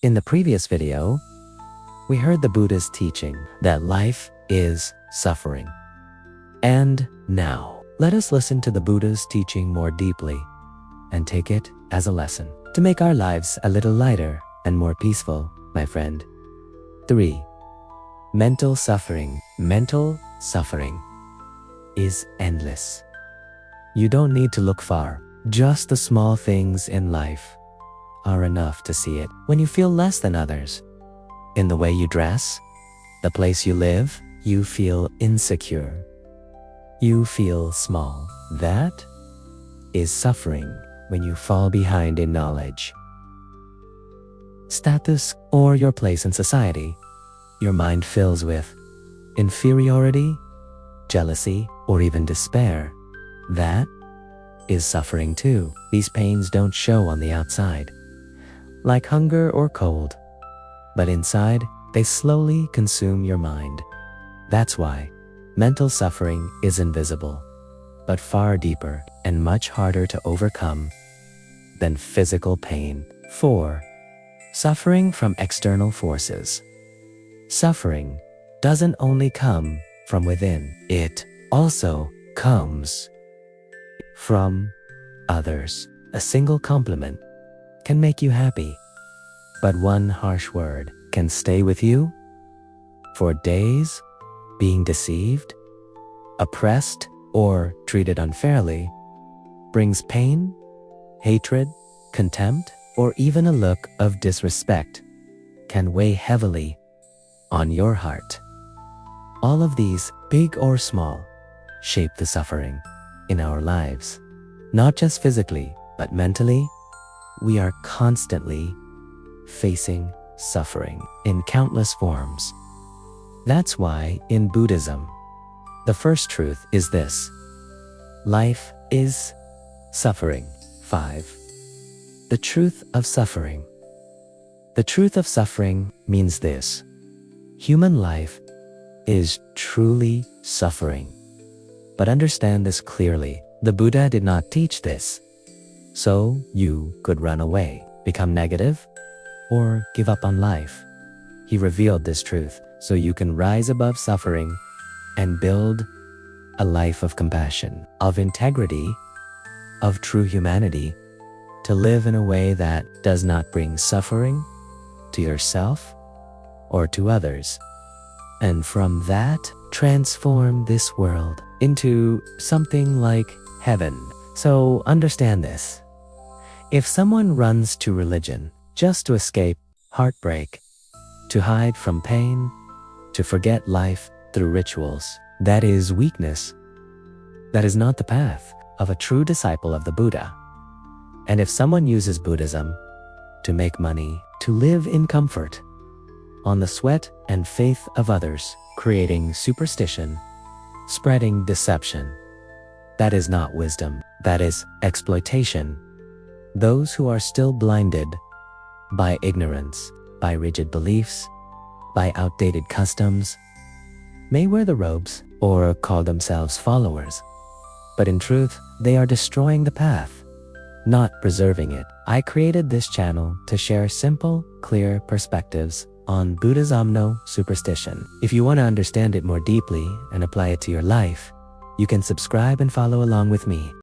In the previous video, we heard the Buddha's teaching that life is suffering. And now, let us listen to the Buddha's teaching more deeply and take it as a lesson to make our lives a little lighter and more peaceful, my friend. 3. Mental suffering. Mental suffering is endless. You don't need to look far. Just the small things in life are enough to see it. When you feel less than others, in the way you dress, the place you live, you feel insecure. You feel small. That is suffering when you fall behind in knowledge, status, or your place in society. Your mind fills with inferiority, jealousy, or even despair. That is suffering too. These pains don't show on the outside, like hunger or cold, but inside, they slowly consume your mind. That's why mental suffering is invisible, but far deeper and much harder to overcome than physical pain. 4. Suffering from external forces. Suffering doesn't only come from within, it also comes from others. A single compliment can make you happy, but one harsh word can stay with you for days. Being deceived, oppressed, or treated unfairly brings pain, hatred, contempt, or even a look of disrespect can weigh heavily on your heart. All of these, big or small, shape the suffering in our lives. Not just physically, but mentally, we are constantly facing suffering in countless forms. That's why in Buddhism, the first truth is this: life is suffering. 5. The truth of suffering. The truth of suffering means this: human life is truly suffering. But understand this clearly, the Buddha did not teach this so you could run away, become negative, or give up on life. He revealed this truth so you can rise above suffering and build a life of compassion, of integrity, of true humanity, to live in a way that does not bring suffering to yourself or to others. And from that, transform this world into something like heaven. So understand this. If someone runs to religion just to escape heartbreak, to hide from pain, to forget life through rituals, that is weakness. That is not the path of a true disciple of the Buddha. And if someone uses Buddhism to make money, to live in comfort, on the sweat and faith of others, creating superstition, spreading deception, that is not wisdom, that is exploitation. Those who are still blinded by ignorance, by rigid beliefs, by outdated customs, may wear the robes or call themselves followers, but in truth, they are destroying the path, not preserving it. I created this channel to share simple, clear perspectives on Buddhism, no superstition. If you want to understand it more deeply and apply it to your life, you can subscribe and follow along with me.